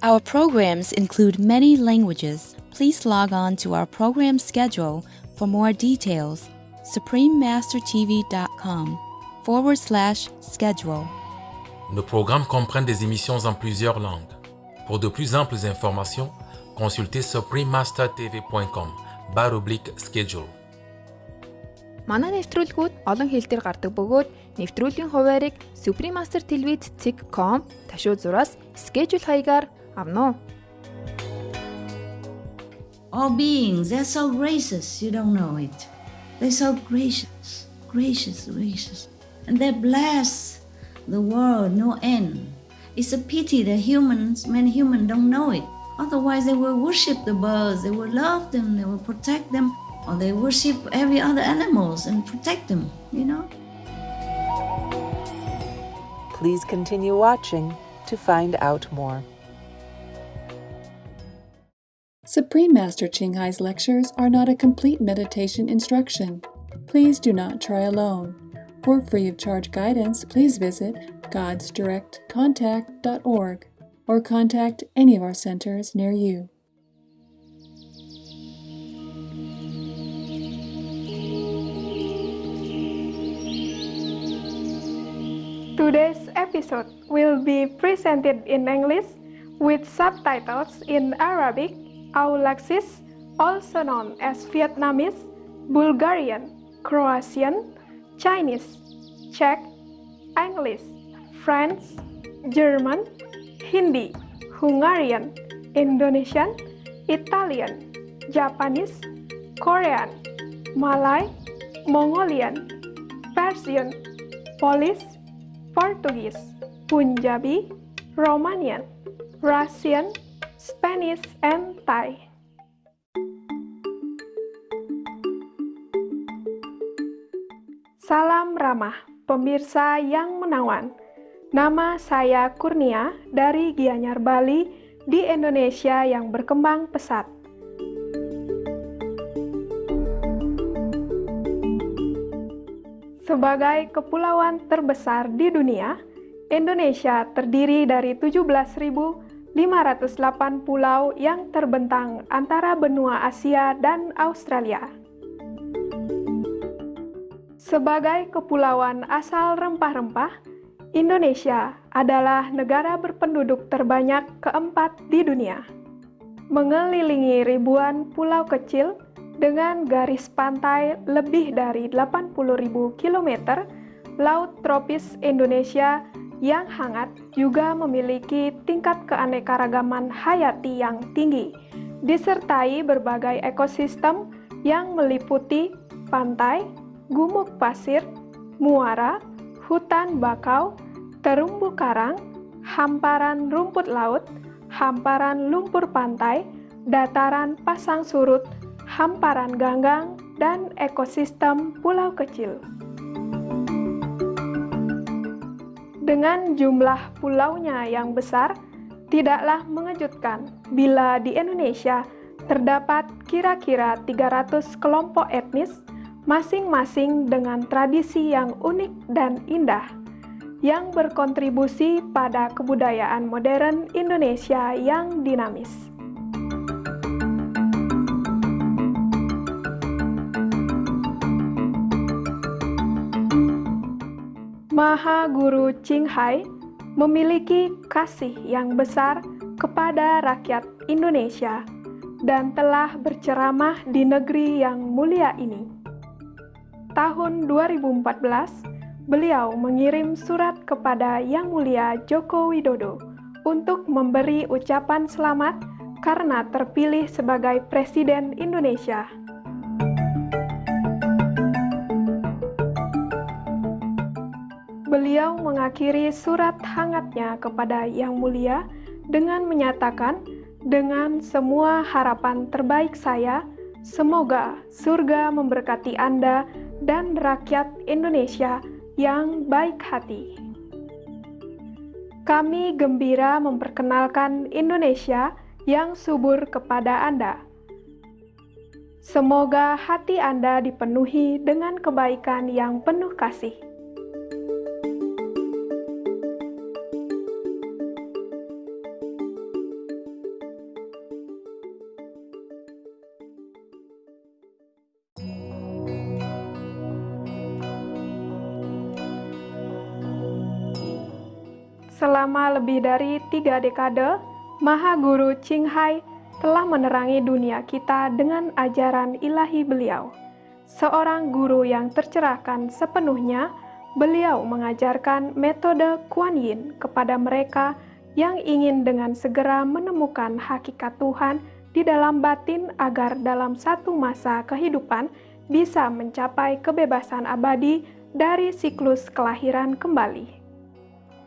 Our programs include many languages. Please log on to our program schedule for more details. suprememastertv.com/schedule. Nos programmes comprennent des émissions en plusieurs langues. Pour de plus amples informations, consultez suprememastertv.com/schedule. Манай нэвтрүүлгүүд олон хэл дээр гардаг бөгөөд нэвтрүүлгийн хуваарийг Supreme Master TV.com ташуу зураас schedule хаягаар авно. All beings, they're so gracious, you don't know it. They're so gracious. And they bless the world, no end. It's a pity that many humans don't know it. Otherwise, they will worship the birds, they will love them, they will protect them, or they worship every other animals and protect them, you know. Please continue watching to find out more. Supreme Master Ching Hai's lectures are not a complete meditation instruction. Please do not try alone. For free of charge guidance, please visit godsdirectcontact.org or contact any of our centers near you. Today's episode will be presented in English with subtitles in Arabic, Aulacese, also known as Vietnamese, Bulgarian, Croatian, Chinese, Czech, English, French, German, Hindi, Hungarian, Indonesian, Italian, Japanese, Korean, Malay, Mongolian, Persian, Polish, Portuguese, Punjabi, Romanian, Russian, Spanish, and Thai. Salam ramah, pemirsa yang menawan. Nama saya Kurnia dari Gianyar, Bali, di Indonesia yang berkembang pesat. Sebagai kepulauan terbesar di dunia, Indonesia terdiri dari 17.508 pulau yang terbentang antara benua Asia dan Australia. Sebagai kepulauan asal rempah-rempah, Indonesia adalah negara berpenduduk terbanyak keempat di dunia. Mengelilingi ribuan pulau kecil dengan garis pantai lebih dari 80.000 km, Laut Tropis Indonesia yang hangat juga memiliki tingkat keanekaragaman hayati yang tinggi, disertai berbagai ekosistem yang meliputi pantai, gumuk pasir, muara, hutan bakau, terumbu karang, hamparan rumput laut, hamparan lumpur pantai, dataran pasang surut, hamparan ganggang, dan ekosistem pulau kecil. Dengan jumlah pulaunya yang besar, tidaklah mengejutkan bila di Indonesia terdapat kira-kira 300 kelompok etnis, masing-masing dengan tradisi yang unik dan indah, yang berkontribusi pada kebudayaan modern Indonesia yang dinamis. Maha Guru Ching Hai memiliki kasih yang besar kepada rakyat Indonesia dan telah berceramah di negeri yang mulia ini. Tahun 2014, beliau mengirim surat kepada Yang Mulia Joko Widodo untuk memberi ucapan selamat karena terpilih sebagai Presiden Indonesia. Beliau mengakhiri surat hangatnya kepada Yang Mulia dengan menyatakan, dengan semua harapan terbaik saya, semoga surga memberkati Anda dan rakyat Indonesia yang baik hati. Kami gembira memperkenalkan Indonesia yang subur kepada Anda. Semoga hati Anda dipenuhi dengan kebaikan yang penuh kasih. selama lebih dari 3 dekade, Maha Guru Ching Hai telah menerangi dunia kita dengan ajaran ilahi beliau. Seorang guru yang tercerahkan sepenuhnya, beliau mengajarkan metode Kuan Yin kepada mereka yang ingin dengan segera menemukan hakikat Tuhan di dalam batin agar dalam satu masa kehidupan bisa mencapai kebebasan abadi dari siklus kelahiran kembali.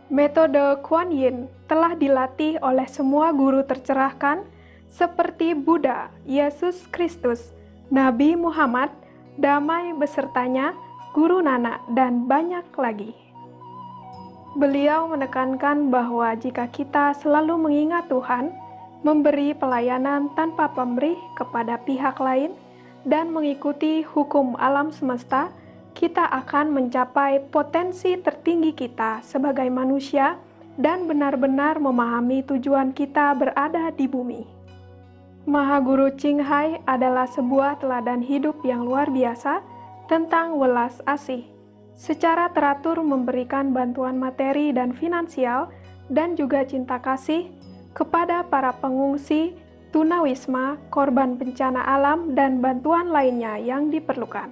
Metode Kuan Yin telah dilatih oleh semua guru tercerahkan seperti Buddha, Yesus Kristus, Nabi Muhammad, damai besertanya, Guru Nanak, dan banyak lagi. Beliau menekankan bahwa jika kita selalu mengingat Tuhan, memberi pelayanan tanpa pamrih kepada pihak lain, dan mengikuti hukum alam semesta, kita akan mencapai potensi tertinggi kita sebagai manusia dan benar-benar memahami tujuan kita berada di bumi. Maha Guru Ching Hai adalah sebuah teladan hidup yang luar biasa tentang welas asih, secara teratur memberikan bantuan materi dan finansial dan juga cinta kasih kepada para pengungsi, tunawisma, korban bencana alam, dan bantuan lainnya yang diperlukan.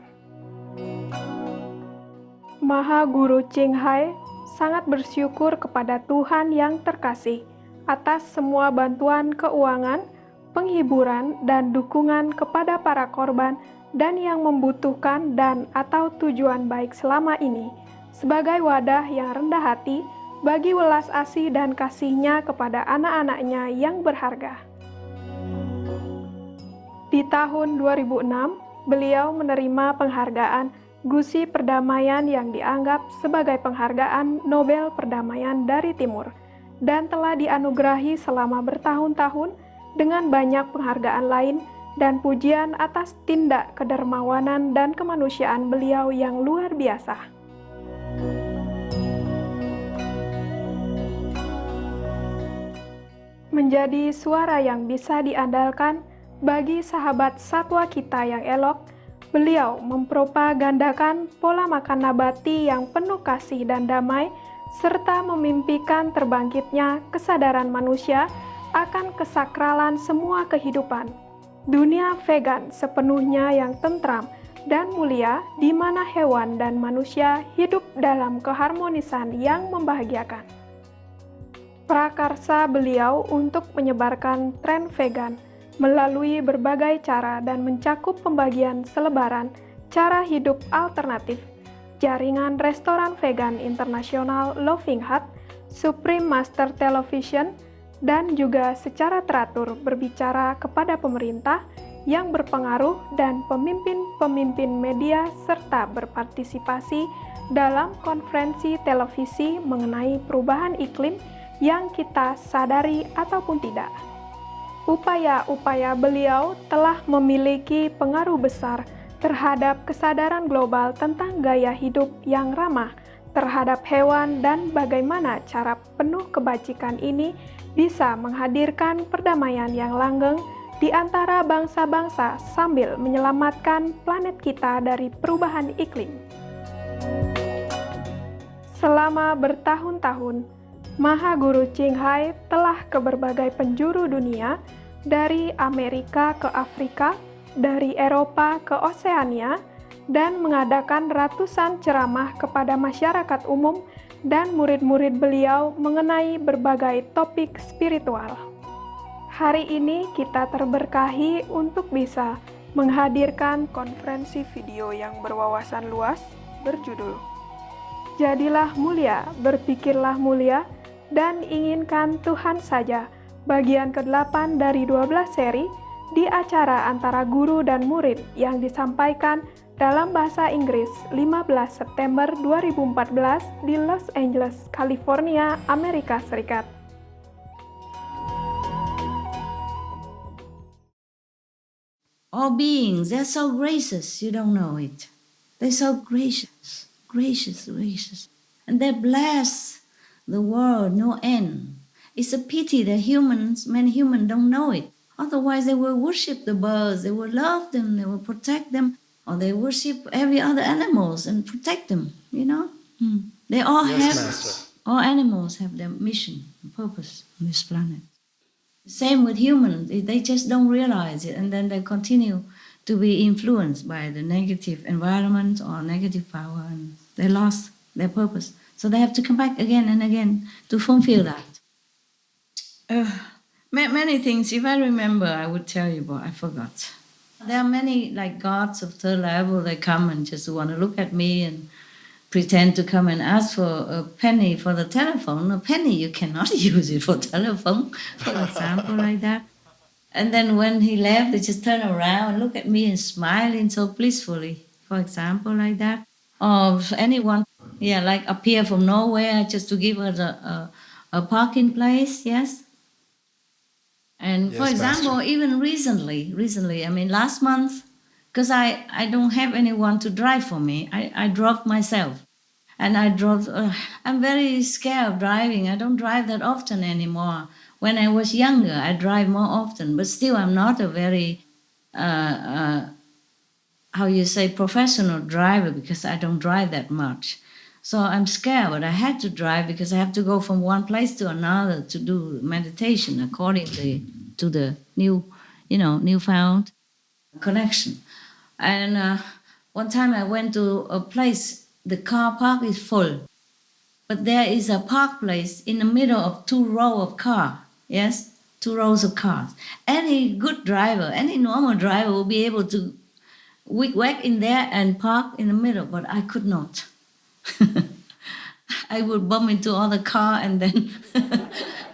Maha Guru Ching Hai sangat bersyukur kepada Tuhan yang terkasih atas semua bantuan keuangan, penghiburan, dan dukungan kepada para korban dan yang membutuhkan dan atau tujuan baik selama ini, sebagai wadah yang rendah hati bagi welas asih dan kasihnya kepada anak-anaknya yang berharga. Di tahun 2006, beliau menerima penghargaan Gusi Perdamaian yang dianggap sebagai penghargaan Nobel Perdamaian dari Timur, dan telah dianugerahi selama bertahun-tahun dengan banyak penghargaan lain dan pujian atas tindak kedermawanan dan kemanusiaan beliau yang luar biasa. Menjadi suara yang bisa diandalkan bagi sahabat satwa kita yang elok, beliau mempropagandakan pola makan nabati yang penuh kasih dan damai, serta memimpikan terbangkitnya kesadaran manusia akan kesakralan semua kehidupan. Dunia vegan sepenuhnya yang tentram dan mulia, di mana hewan dan manusia hidup dalam keharmonisan yang membahagiakan. Prakarsa beliau untuk menyebarkan tren vegan melalui berbagai cara dan mencakup pembagian selebaran cara hidup alternatif, jaringan restoran vegan internasional Loving Hut, Supreme Master Television, dan juga secara teratur berbicara kepada pemerintah yang berpengaruh dan pemimpin-pemimpin media serta berpartisipasi dalam konferensi televisi mengenai perubahan iklim yang kita sadari ataupun tidak. Upaya-upaya beliau telah memiliki pengaruh besar terhadap kesadaran global tentang gaya hidup yang ramah terhadap hewan dan bagaimana cara penuh kebajikan ini bisa menghadirkan perdamaian yang langgeng di antara bangsa-bangsa sambil menyelamatkan planet kita dari perubahan iklim. Selama bertahun-tahun, Maha Guru Ching Hai telah ke berbagai penjuru dunia, dari Amerika ke Afrika, dari Eropa ke Oseania, dan mengadakan ratusan ceramah kepada masyarakat umum dan murid-murid beliau mengenai berbagai topik spiritual. Hari ini kita terberkahi untuk bisa menghadirkan konferensi video yang berwawasan luas berjudul Jadilah Mulia, Berpikirlah Mulia, dan Inginkan Tuhan Saja, bagian ke-8 dari 12 seri di acara antara guru dan murid yang disampaikan dalam bahasa Inggris 15 September 2014 di Los Angeles, California, Amerika Serikat. All beings, they're so gracious, you don't know it. They're so gracious, gracious, gracious. And they bless the world, no end. It's a pity that many humans don't know it. Otherwise, they will worship the birds, they will love them, they will protect them, or they worship every other animals and protect them, you know. They all Yes, have Master. All animals have their mission, purpose on this planet. Same with humans. They just don't realize it, and then they continue to be influenced by the negative environment or negative power, and they lost their purpose. So they have to come back again and again to fulfill that. Many things, if I remember, I would tell you, but I forgot. There are many, like gods of third level, they come and just want to look at me and pretend to come and ask for a penny for the telephone. A penny, you cannot use it for telephone, for example, like that. And then when he left, they just turn around and look at me and smiling so blissfully, for example, like that. Or anyone, like appear from nowhere just to give us a parking place, yes. And Yes, for example, Master. even recently, I mean last month, because I don't have anyone to drive for me, I drove myself. And I drove, I'm very scared of driving. I don't drive that often anymore. When I was younger, I drive more often, but still I'm not a very, how you say, professional driver because I don't drive that much. So I'm scared, but I had to drive because I have to go from one place to another to do meditation according to the newfound connection. And one time I went to a place, the car park is full, but there is a park place in the middle of 2 rows of cars. Yes, 2 rows of cars. Any good driver, any normal driver will be able to whack in there and park in the middle, but I could not. I would bump into other car and then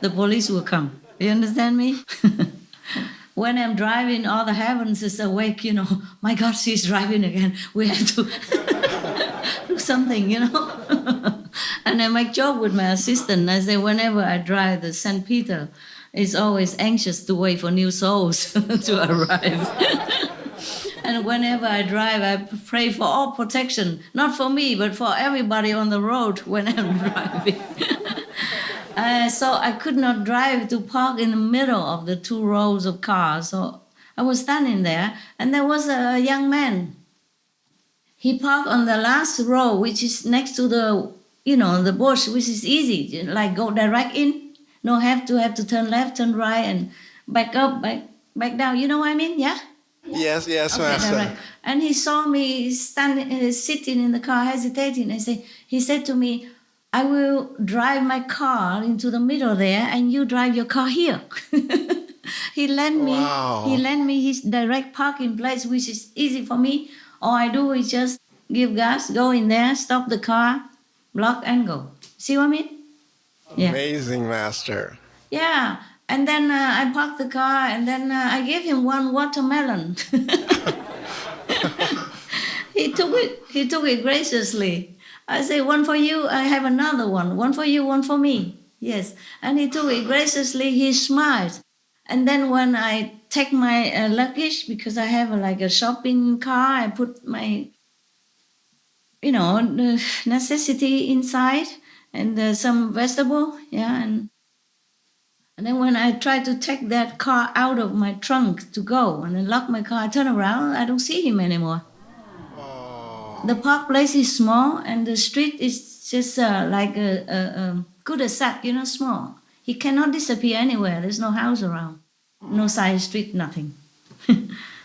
the police will come. You understand me? When I'm driving, all the heavens is awake, my God, she's driving again. We have to do something, And I make joke with my assistant. I say, whenever I drive, the St. Peter is always anxious to wait for new souls to arrive. And whenever I drive, I pray for all protection, not for me, but for everybody on the road when I'm driving. So I could not drive to park in the middle of the 2 rows of cars. So I was standing there, and there was a young man. He parked on the last row, which is next to the bush, which is easy, like go direct in. No have to turn left, turn right, and back up, back down. You know what I mean? Yeah? Yes, Okay, Master. direct. And he saw me sitting in the car, hesitating. He said to me, I will drive my car into the middle there, and you drive your car here. He lent me his direct parking place, which is easy for me. All I do is just give gas, go in there, stop the car, block and go. See what I mean? Yeah. Amazing, Master. Yeah. And then I parked the car, and then I gave him 1 watermelon. He took it graciously. I say, 1 for you, I have another one. 1 for you, 1 for me. Yes. And he took it graciously, he smiled. And then when I take my luggage, because I have a shopping car, I put my, the necessity inside and some vegetable, and then when I try to take that car out of my trunk to go and then lock my car, I turn around, I don't see him anymore. The park place is small and the street is just like a cul-de-sac, small. He cannot disappear anywhere. There's no house around, no side street, nothing.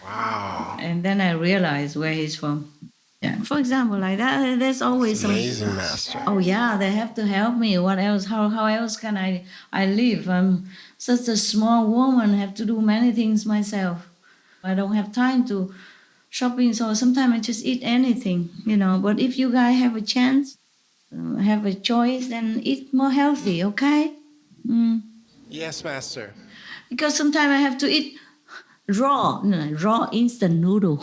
Wow. And then I realized where he's from. Yeah, for example, like that, there's always Amazing, Master. Oh yeah, they have to help me. What else? How else can I live? I'm such a small woman. Have to do many things myself. I don't have time to shopping, so sometimes I just eat anything, But if you guys have a chance, have a choice, then eat more healthy, okay? Yes, Master. Because sometimes I have to eat raw instant noodle.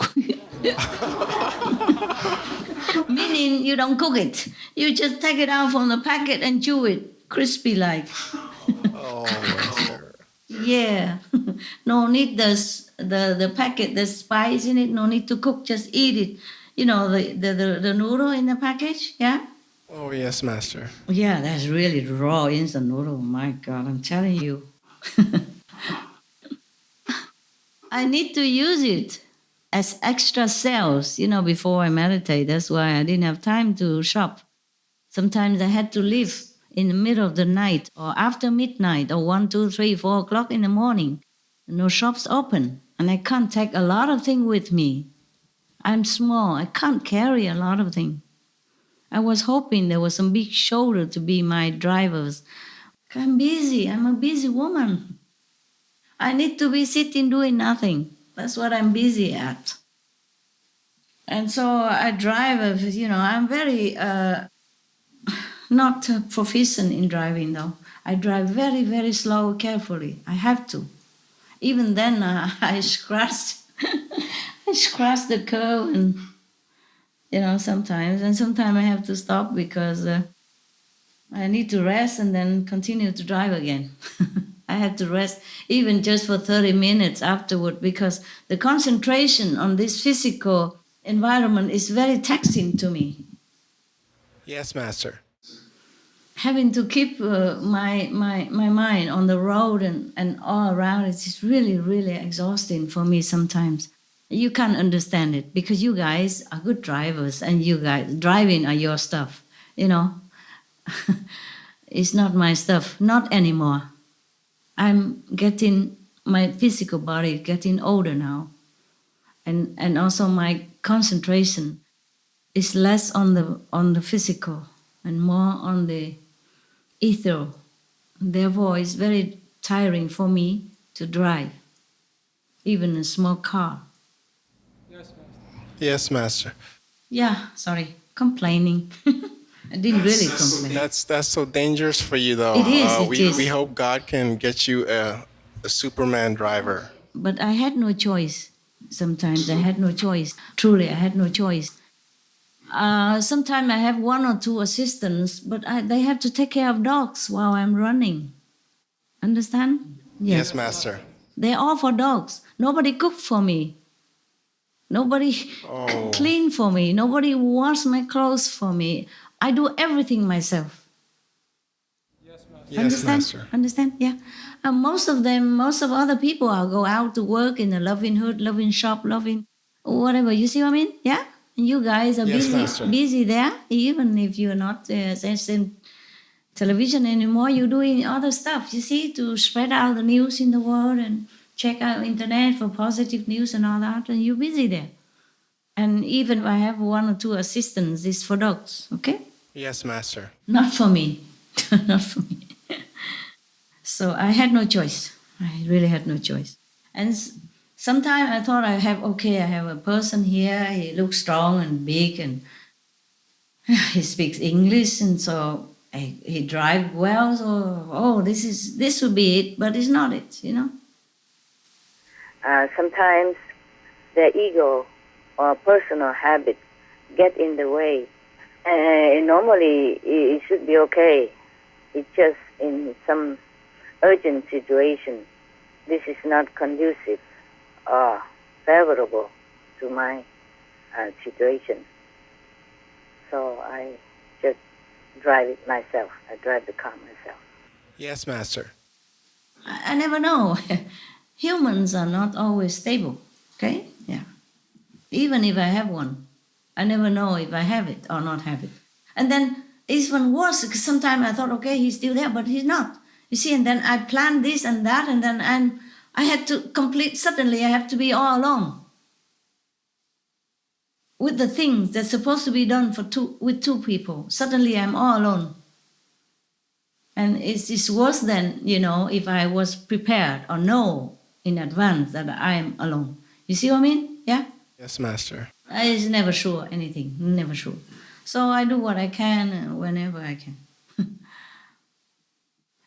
Meaning you don't cook it. You just take it out from the packet and chew it, crispy like. Oh, Master. Yeah. No need the packet, the spice in it, no need to cook, just eat it. The noodle in the package, yeah? Oh, yes, Master. Yeah, that's really raw instant noodle. My God, I'm telling you. I need to use it as extra cells, before I meditate. That's why I didn't have time to shop. Sometimes I had to live in the middle of the night or after midnight or 1, 2, 3, 4 o'clock in the morning. No shops open, and I can't take a lot of things with me. I'm small. I can't carry a lot of things. I was hoping there was some big shoulder to be my drivers. I'm busy. I'm a busy woman. I need to be sitting doing nothing. That's what I'm busy at. And so I drive, I'm very not proficient in driving though. I drive very, very slow, carefully. I have to. Even then, I scratched, I scratched the curb, and sometimes I have to stop because I need to rest and then continue to drive again. I have to rest even just for 30 minutes afterward because the concentration on this physical environment is very taxing to me. Yes, Master. Having to keep my mind on the road and all around it is really, really exhausting for me sometimes. You can't understand it because you guys are good drivers and you guys driving are your stuff, It's not my stuff, not anymore. I'm getting, my physical body getting older now. And also my concentration is less on the physical and more on the ethereal. Therefore, it's very tiring for me to drive, even a small car. Yes, Master. Yeah, sorry, complaining. I didn't really complain. That's so dangerous for you, though. It is. We hope God can get you a Superman driver. But I had no choice. Sometimes I had no choice. Truly, I had no choice. Sometimes I have 1 or 2 assistants, but they have to take care of dogs while I'm running. Understand? Yes, Master. They're all for dogs. Nobody cooked for me. Nobody clean for me. Nobody wash my clothes for me. I do everything myself. Yes, Understand? Master. Understand? Yeah. And most of other people are go out to work in a loving hood, loving shop, loving whatever. You see what I mean? Yeah. And you guys are Yes, Master. busy there, even if you're not in television anymore. You're doing other stuff. You see, to spread out the news in the world and check out internet for positive news and all that. And you're busy there. And even if I have 1 or 2 assistants, it's for dogs. Okay? Yes, Master. Not for me. Not for me. So I had no choice. I really had no choice. And sometimes I thought I have a person here. He looks strong and big and he speaks English, and so he drives well. So this would be it, but it's not it. Sometimes the ego or personal habit get in the way. Normally it should be okay. It's just in some urgent situation, this is not conducive or favorable to my situation. So I just drive it myself. I drive the car myself. Yes, Master. I never know. Humans are not always stable. Okay? Yeah. Even if I have one, I never know if I have it or not have it. And then it's even worse because sometimes I thought, okay, he's still there, but he's not. You see, and then I planned this and that, and then I had to suddenly I have to be all alone with the things that's supposed to be done with 2 people. Suddenly I'm all alone. And it's worse than, if I was prepared or know in advance that I am alone. You see what I mean? Yeah? Yes, Master. I is never sure anything, never sure. So I do what I can whenever I can.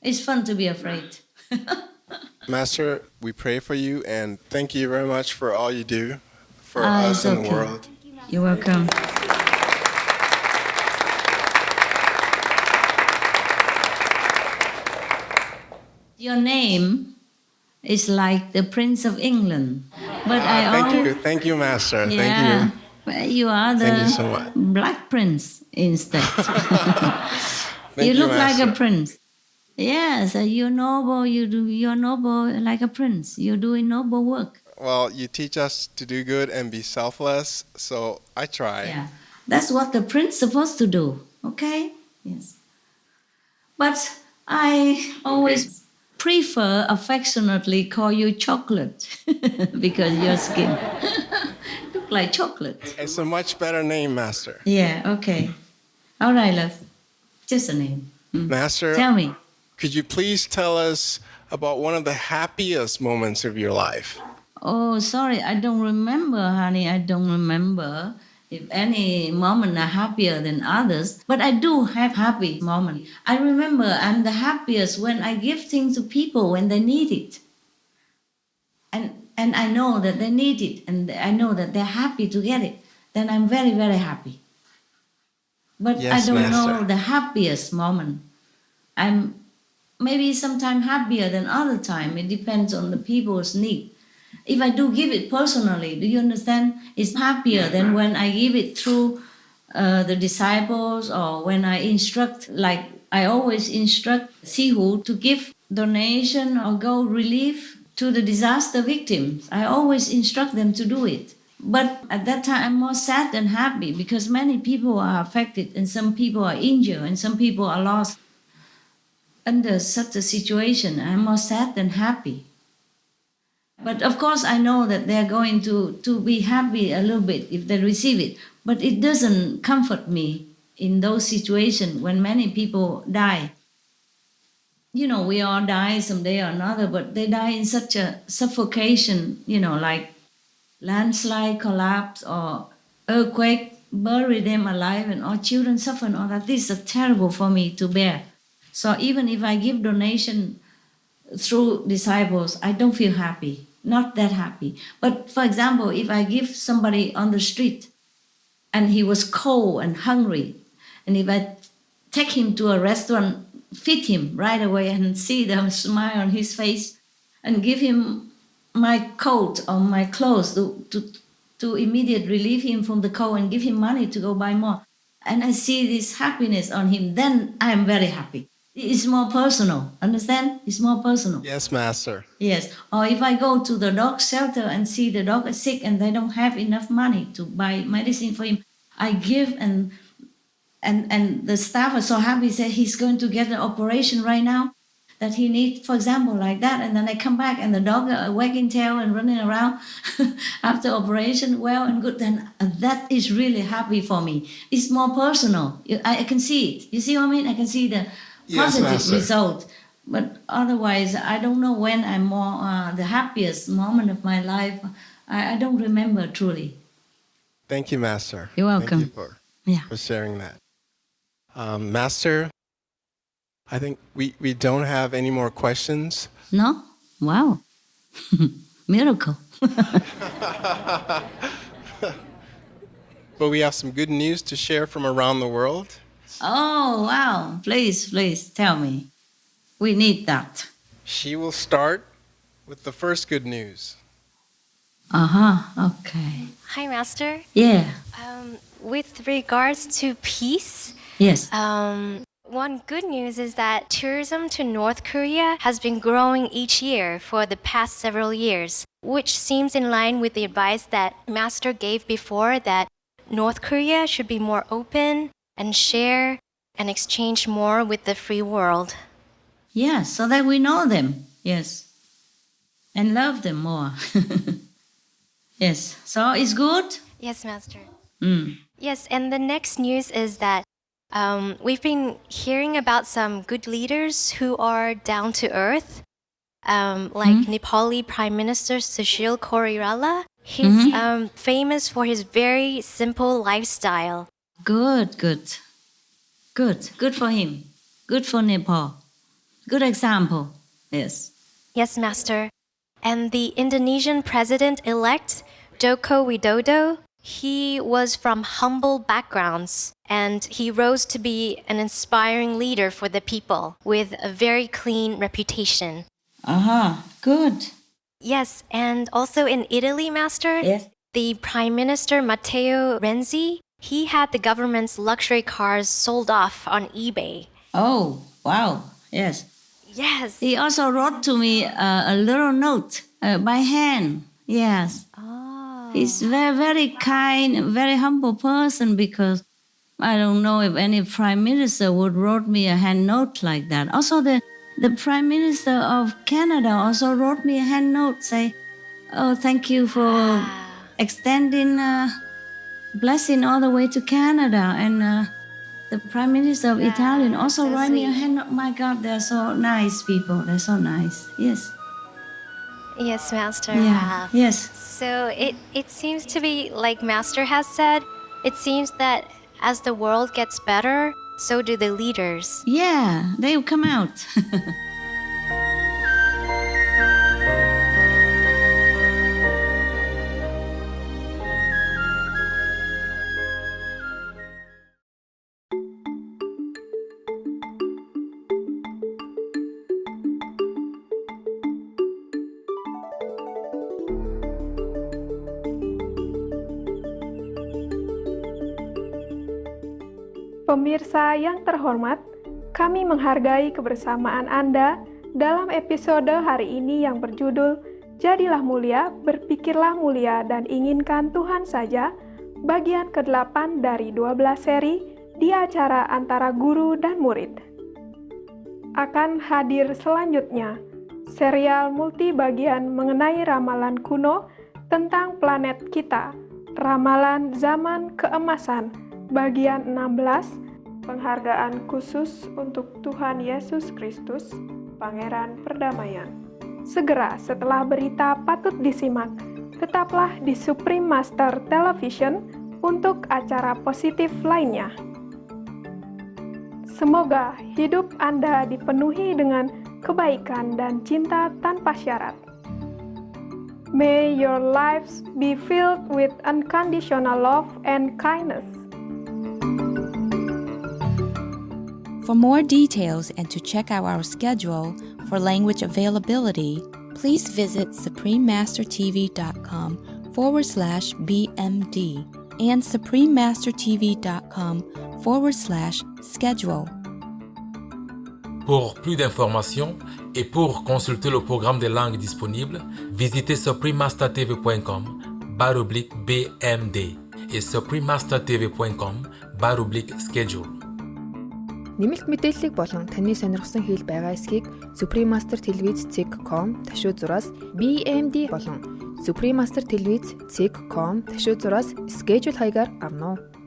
It's fun to be afraid. Master, we pray for you and thank you very much for all you do for us in the world. You're welcome. Your name is like the Prince of England, but Thank you, Master. Yeah, Thank you. well, you are the Thank you so much. Black Prince instead. Thank you look like a Master. prince. Yes, you're noble. You're noble like a prince. You're doing noble work. Well, you teach us to do good and be selfless, so I try. Yeah, that's what the prince supposed to do. Okay. Yes. But I always prefer affectionately call you chocolate because your skin look like chocolate. It's a much better name, Master. Yeah, okay. All right, love. Just a name. Master, Tell me. could you please tell us about one of the happiest moments of your life? Oh, sorry, I don't remember, honey. I don't remember if any moment are happier than others. But I do have happy moments. I remember I'm the happiest when I give things to people when they need it. And I know that they need it, and I know that they're happy to get it. Then I'm very, very happy. But Yes, I don't Master. know the happiest moment. I'm maybe sometimes happier than other time. It depends on the people's need. If I do give it personally, do you understand? It's happier than when I give it through the disciples or when I instruct, like I always instruct Sihu to give donation or go relief to the disaster victims. I always instruct them to do it. But at that time, I'm more sad than happy because many people are affected and some people are injured and some people are lost. Under such a situation, I'm more sad than happy. But of course, I know that they're going to be happy a little bit if they receive it. But it doesn't comfort me in those situations when many people die. You know, we all die someday or another, but they die in such a suffocation, you know, like landslide collapse or earthquake, bury them alive, and our children suffer and all that. This is terrible for me to bear. So even if I give donation through disciples, I don't feel happy, not that happy. But for example, if I give somebody on the street and he was cold and hungry, and if I take him to a restaurant, feed him right away and see the smile on his face and give him my coat or my clothes to immediately relieve him from the cold and give him money to go buy more. And I see this happiness on him, then I am very happy. It's more personal, understand? It's more personal. Yes, Master. Yes. Or if I go to the dog shelter and see the dog is sick and they don't have enough money to buy medicine for him, I give and the staff are so happy, say he's going to get an operation right now that he needs, for example, like that. And then I come back and the dog are wagging tail and running around after operation, well and good. Then that is really happy for me. It's more personal. I can see it. You see what I mean? I can see the positive Master. result. But otherwise, I don't know when I'm more the happiest moment of my life. I don't remember truly. Thank you, Master. You're welcome. Thank you Yeah. for sharing that. Master, I think we don't have any more questions. No? Wow. Miracle. But we have some good news to share from around the world. Oh, wow. Please tell me. We need that. She will start with the first good news. Okay. Hi, Master. Yeah. With regards to peace, Yes. one good news is that tourism to North Korea has been growing each year for the past several years, which seems in line with the advice that Master gave before that North Korea should be more open and share and exchange more with the free world. Yes, so that we know them. Yes. And love them more. Yes. So it's good? Yes, Master. Mm. Yes, and the next news is that we've been hearing about some good leaders who are down to earth, like Nepali Prime Minister Sushil Koirala. He's famous for his very simple lifestyle. Good for him. Good for Nepal. Good example. Yes. Yes, Master. And the Indonesian president-elect, Joko Widodo, he was from humble backgrounds and he rose to be an inspiring leader for the people with a very clean reputation. Good. Yes, and also in Italy, Master, Yes. the Prime Minister Matteo Renzi, he had the government's luxury cars sold off on eBay. Oh, wow. Yes. Yes. He also wrote to me a little note by hand. Yes. Oh. He's very, very kind, very humble person because I don't know if any prime minister would wrote me a hand note like that. Also, the prime minister of Canada also wrote me a hand note, say, "Oh, thank you for extending blessing all the way to Canada." And the prime minister of Italy also so wrote me a sweet. hand note. My God, they're so nice people. They're so nice. Yes. Yes, Master. Yeah. Yes. So it seems to be like Master has said, it seems that as the world gets better, so do the leaders. Yeah, they'll come out. Pemirsa yang terhormat, kami menghargai kebersamaan Anda dalam episode hari ini yang berjudul Jadilah Mulia, Berpikirlah Mulia dan Inginkan Tuhan Saja, bagian ke-8 dari 12 seri di acara antara guru dan murid. Akan hadir selanjutnya, serial multi-bagian mengenai ramalan kuno tentang planet kita, Ramalan Zaman Keemasan, bagian 16, penghargaan khusus untuk Tuhan Yesus Kristus, Pangeran Perdamaian. Segera setelah berita patut disimak, tetaplah di Supreme Master Television untuk acara positif lainnya. Semoga hidup Anda dipenuhi dengan kebaikan dan cinta tanpa syarat. May your lives be filled with unconditional love and kindness. For more details and to check out our schedule for language availability, please visit suprememastertv.com/BMD and suprememastertv.com/schedule. Pour plus d'informations et pour consulter le programme des langues disponibles, visitez suprememastertv.com/BMD et suprememastertv.com/schedule. Нэмэлт мэдээллийг болон таны сонирхсан хэл байгаа эсхийг Supreme Master Televiz.com ташуу зураас BMD болон Supreme Master Televiz.com ташуу зураас schedule хаягаар авно уу.